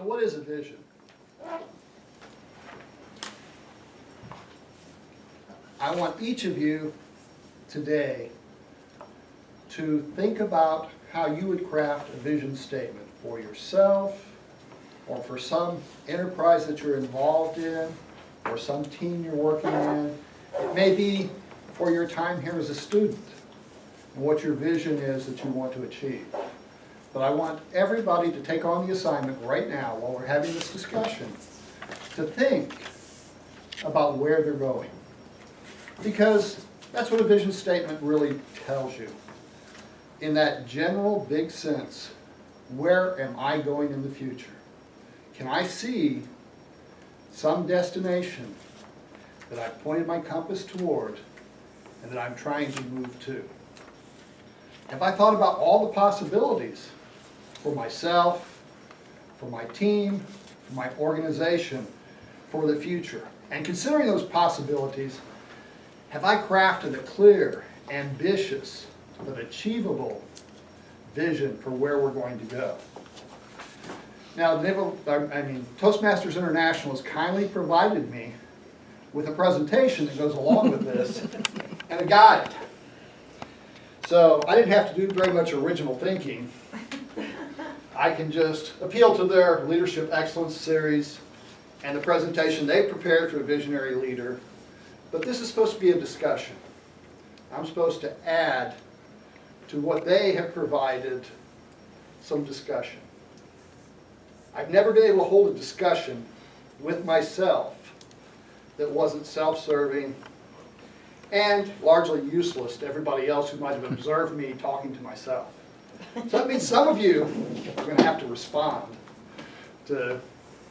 So what is a vision? I want each of you today to think about how you would craft a vision statement for yourself or for some enterprise that you're involved in or some team you're working in. It may be for your time here as a student and what your vision is that you want to achieve. But I want everybody to take on the assignment right now while we're having this discussion to think about where they're going. Because that's what a vision statement really tells you. In that general big sense, where am I going in the future? Can I see some destination that I've pointed my compass toward and that I'm trying to move to? Have I thought about all the possibilities for myself, for my team, for my organization, for the future? And considering those possibilities, have I crafted a clear, ambitious, but achievable vision for where we're going to go? Now, Toastmasters International has kindly provided me with a presentation that goes along with this and a guide. So I didn't have to do very much original thinking. I can just appeal to their Leadership Excellence series and the presentation they prepared for a visionary leader. But this is supposed to be a discussion. I'm supposed to add to what they have provided some discussion. I've never been able to hold a discussion with myself that wasn't self-serving and largely useless to everybody else who might have observed me talking to myself. So that means some of you are going to have to respond to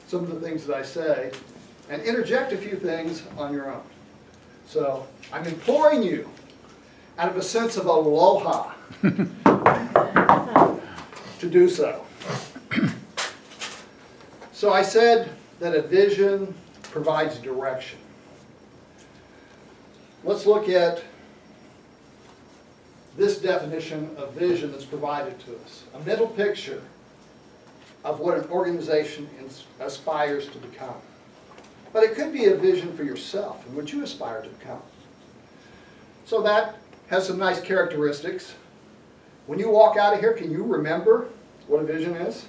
some of the things that I say and interject a few things on your own. So I'm imploring you, out of a sense of aloha, to do so. So I said that a vision provides direction. Let's look at this definition of vision that's provided to us. A mental picture of what an organization aspires to become. But it could be a vision for yourself and what you aspire to become. So that has some nice characteristics. When you walk out of here, can you remember what a vision is?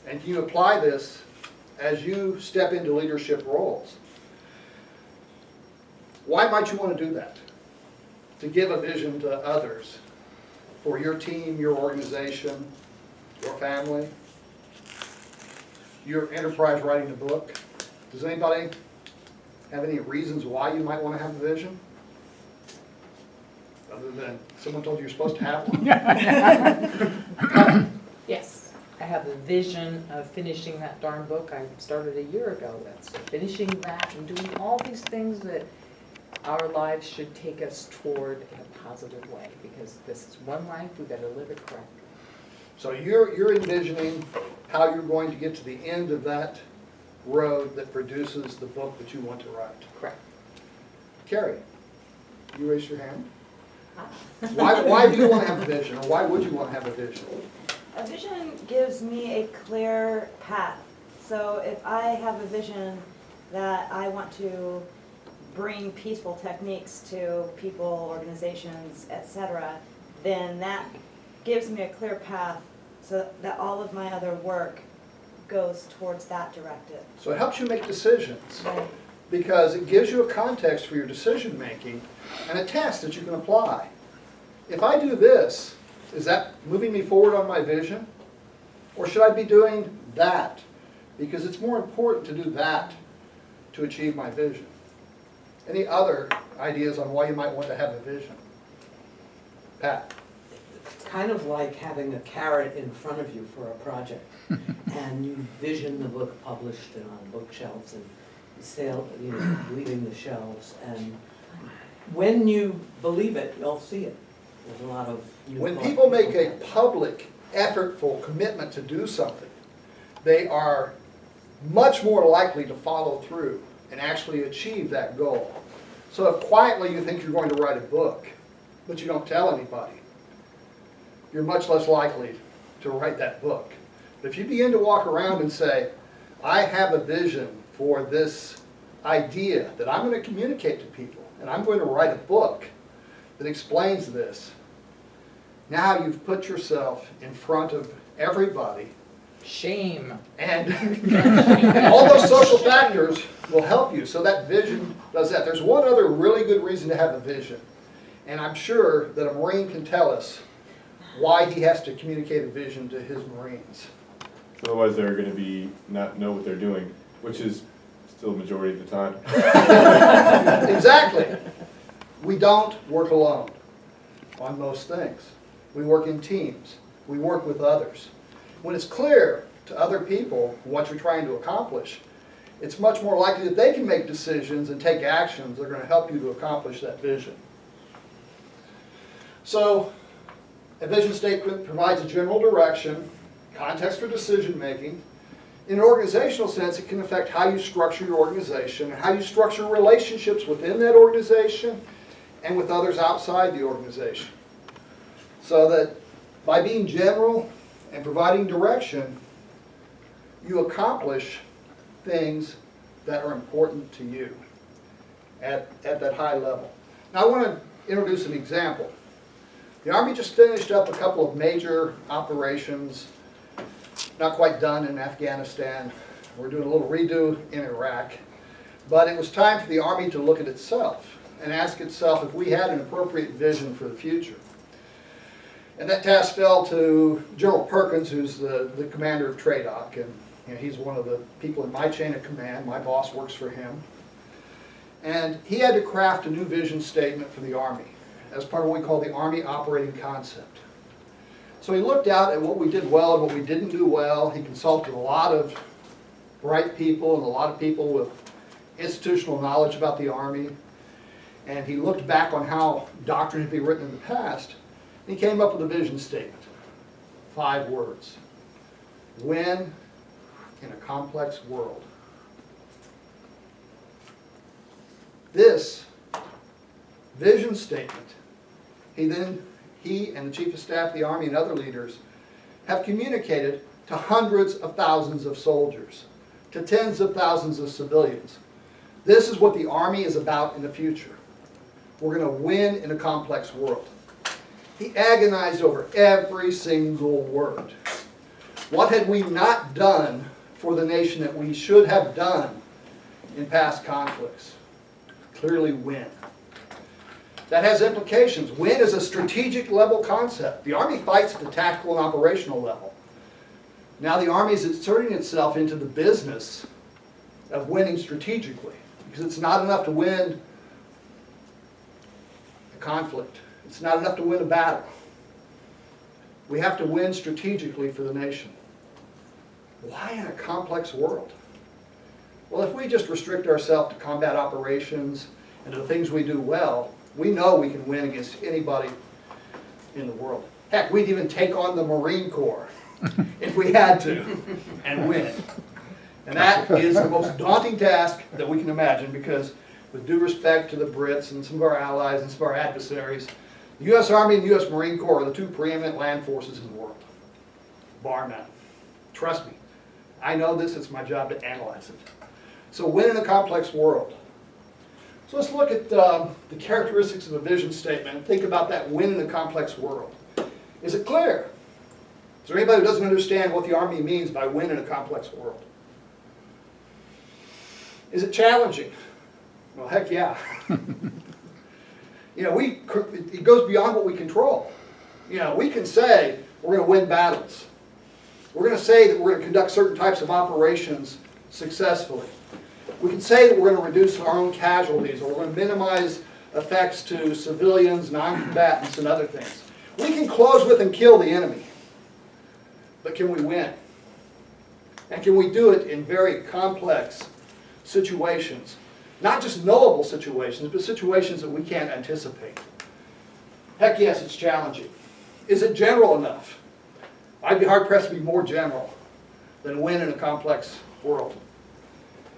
And can you apply this as you step into leadership roles? Why might you want to do that? To give a vision to others for your team, your organization, your family, your enterprise writing a book. Does anybody have any reasons why you might want to have a vision? Other than someone told you you're supposed to have one? Yes, I have a vision of finishing that darn book I started a year ago. That's finishing that and doing all these things that our lives should take us toward in a positive way, because this is one life, we better live it correctly. So you're envisioning how you're going to get to the end of that road that produces the book that you want to write. Correct. Carrie, you raise your hand. Why do you want to have a vision, or why would you want to have a vision? A vision gives me a clear path. So if I have a vision that I want to bring peaceful techniques to people, organizations, etc., then that gives me a clear path so that all of my other work goes towards that directive. So it helps you make decisions, Right. because it gives you a context for your decision making and a test that you can apply. If I do this, is that moving me forward on my vision? Or should I be doing that? Because it's more important to do that to achieve my vision. Any other ideas on why you might want to have a vision? Pat? It's kind of like having a carrot in front of you for a project, and you vision the book published and on bookshelves and leaving the shelves, and when you believe it, you'll see it. There's a lot of When people make a public, effortful commitment to do something, they are much more likely to follow through and actually achieve that goal. So if quietly you think you're going to write a book, but you don't tell anybody, you're much less likely to write that book. If you begin to walk around and say, I have a vision for this idea that I'm going to communicate to people, and I'm going to write a book that explains this, now you've put yourself in front of everybody, Shame. and all those social factors will help you. So that vision does that. There's one other really good reason to have a vision, and I'm sure that a Marine can tell us why he has to communicate a vision to his Marines. Otherwise, they're going to be not know what they're doing, which is still the majority of the time. Exactly. We don't work alone on most things. We work in teams. We work with others. When it's clear to other people what you're trying to accomplish, it's much more likely that they can make decisions and take actions that are going to help you to accomplish that vision. So, a vision statement provides a general direction, context for decision making. In an organizational sense, it can affect how you structure your organization and how you structure relationships within that organization and with others outside the organization. So that by being general and providing direction, you accomplish things that are important to you at that high level. Now I want to introduce an example. The Army just finished up a couple of major operations, not quite done in Afghanistan. We're doing a little redo in Iraq. But it was time for the Army to look at itself and ask itself if we had an appropriate vision for the future. And that task fell to General Perkins, who's the commander of TRADOC, and he's one of the people in my chain of command. My boss works for him. And he had to craft a new vision statement for the Army as part of what we call the Army Operating Concept. So he looked out at what we did well and what we didn't do well. He consulted a lot of bright people and a lot of people with institutional knowledge about the Army. And he looked back on how doctrine had been written in the past. And he came up with a vision statement. 5 words. Win in a complex world. This vision statement, he and the Chief of Staff of the Army and other leaders have communicated to hundreds of thousands of soldiers, to tens of thousands of civilians. This is what the Army is about in the future. We're going to win in a complex world. He agonized over every single word. What had we not done for the nation that we should have done in past conflicts? Clearly win. That has implications. Win is a strategic level concept. The Army fights at the tactical and operational level. Now the Army is inserting itself into the business of winning strategically, because it's not enough to win a conflict. It's not enough to win a battle. We have to win strategically for the nation. Why in a complex world? Well, if we just restrict ourselves to combat operations and to the things we do well, we know we can win against anybody in the world. Heck, we'd even take on the Marine Corps if we had to and win. And that is the most daunting task that we can imagine, because with due respect to the Brits and some of our allies and some of our adversaries, the U.S. Army and the U.S. Marine Corps are the 2 preeminent land forces in the world, bar none. Trust me, I know this, it's my job to analyze it. So win in a complex world. So let's look at the characteristics of a vision statement and think about that win in a complex world. Is it clear? Is there anybody who doesn't understand what the Army means by win in a complex world? Is it challenging? Well, heck yeah. You know, it goes beyond what we control. You know, we can say we're going to win battles. We're going to say that we're going to conduct certain types of operations successfully. We can say that we're going to reduce our own casualties, or we're going to minimize effects to civilians, non-combatants, and other things. We can close with and kill the enemy. But can we win? And can we do it in very complex situations? Not just knowable situations, but situations that we can't anticipate. Heck yes, it's challenging. Is it general enough? I'd be hard-pressed to be more general than win in a complex world.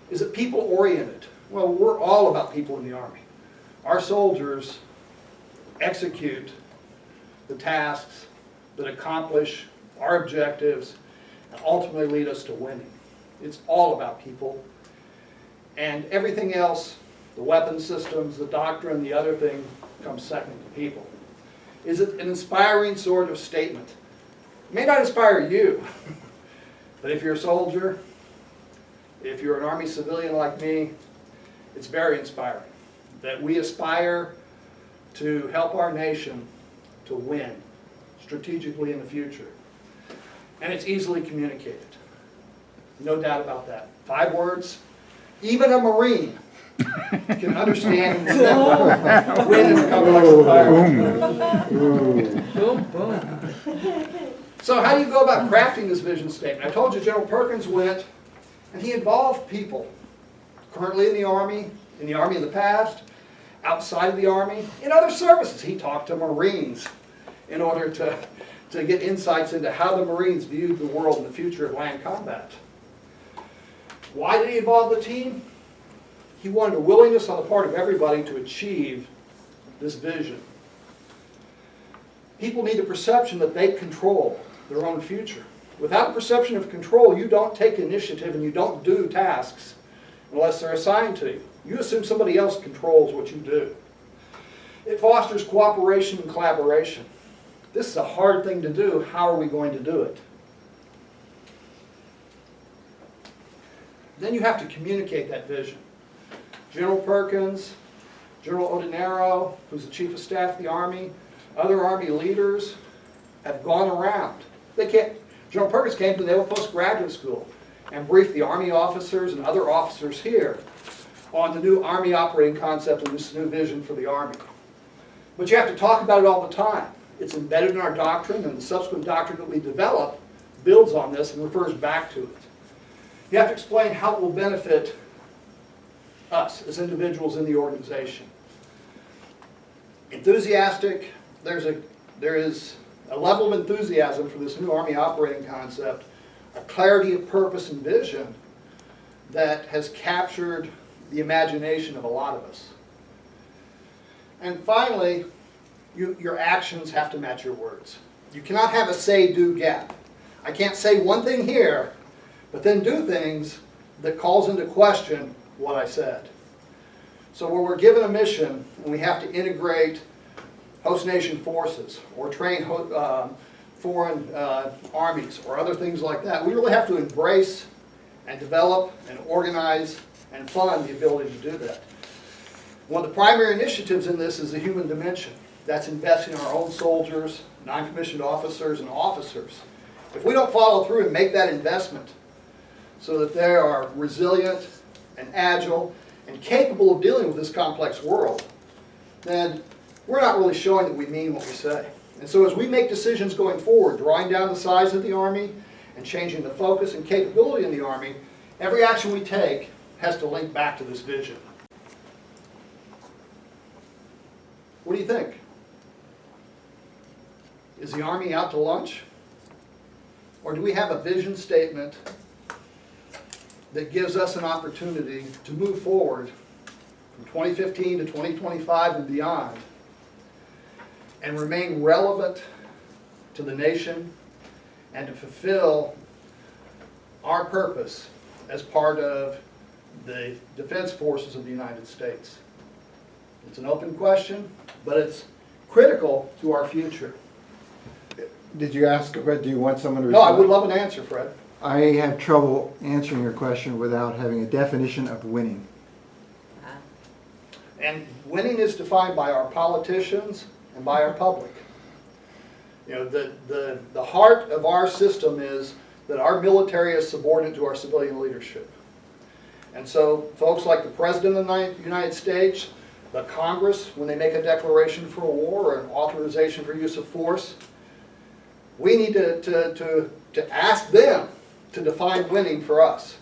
Is it people-oriented? Well, we're all about people in the Army. Our soldiers execute the tasks that accomplish our objectives and ultimately lead us to winning. It's all about people. And everything else, the weapon systems, the doctrine, the other thing, comes second to people. Is it an inspiring sort of statement? It may not inspire you, but if you're a soldier, if you're an Army civilian like me, it's very inspiring that we aspire to help our nation to win strategically in the future. And it's easily communicated. No doubt about that. 5 words. Even a Marine can understand and remember win in a complex environment. Boom, boom. So how do you go about crafting this vision statement? I told you General Perkins went and he involved people currently in the Army in the past, outside of the Army, in other services. He talked to Marines in order to get insights into how the Marines viewed the world and the future of land combat. Why did he involve the team? He wanted a willingness on the part of everybody to achieve this vision. People need a perception that they control their own future. Without a perception of control, you don't take initiative and you don't do tasks unless they're assigned to you. You assume somebody else controls what you do. It fosters cooperation and collaboration. This is a hard thing to do. How are we going to do it? Then you have to communicate that vision. General Perkins, General Odinero, who's the Chief of Staff of the Army, other Army leaders have gone around. General Perkins came to the Naval Postgraduate School and briefed the Army officers and other officers here on the new Army operating concept and this new vision for the Army. But you have to talk about it all the time. It's embedded in our doctrine, and the subsequent doctrine that we develop builds on this and refers back to it. You have to explain how it will benefit us as individuals in the organization. Enthusiastic, there is a level of enthusiasm for this new Army operating concept, a clarity of purpose and vision that has captured the imagination of a lot of us. And finally, your actions have to match your words. You cannot have a say-do gap. I can't say one thing here, but then do things that calls into question what I said. So where we're given a mission and we have to integrate host nation forces or train foreign armies or other things like that, we really have to embrace and develop and organize and fund the ability to do that. One of the primary initiatives in this is the human dimension. That's investing in our own soldiers, non-commissioned officers, and officers. If we don't follow through and make that investment so that they are resilient and agile and capable of dealing with this complex world, then we're not really showing that we mean what we say. And so as we make decisions going forward, drawing down the size of the Army and changing the focus and capability in the Army, every action we take has to link back to this vision. What do you think? Is the Army out to lunch? Or do we have a vision statement that gives us an opportunity to move forward from 2015 to 2025 and beyond and remain relevant to the nation and to fulfill our purpose as part of the defense forces of the United States? It's an open question, but it's critical to our future. Did you ask, do you want someone to No, respond? I would love an answer, Fred. I have trouble answering your question without having a definition of winning. And winning is defined by our politicians and by our public. You know, the heart of our system is that our military is subordinate to our civilian leadership. And so folks like the President of the United States, the Congress, when they make a declaration for a war or an authorization for use of force, we need to ask them to define winning for us.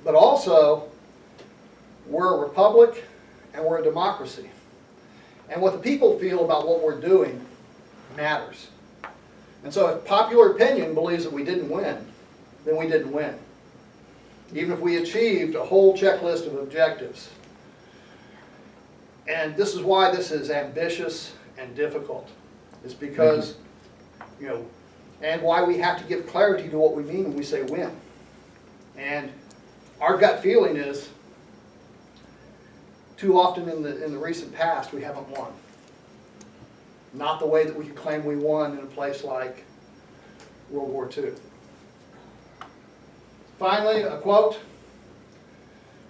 But also, we're a republic and we're a democracy. And what the people feel about what we're doing matters. And so if popular opinion believes that we didn't win, then we didn't win. Even if we achieved a whole checklist of objectives. And this is why this is ambitious and difficult. It's because, you know, and why we have to give clarity to what we mean when we say win. And our gut feeling is, too often in the recent past, we haven't won. Not the way that we can claim we won in a place like World War II. Finally, a quote.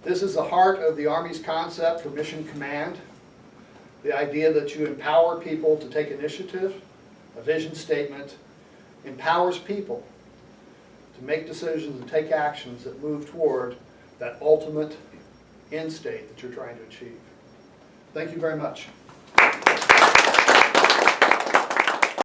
This is the heart of the Army's concept for mission command. The idea that you empower people to take initiative. A vision statement empowers people to make decisions and take actions that move toward that ultimate end state that you're trying to achieve. Thank you very much.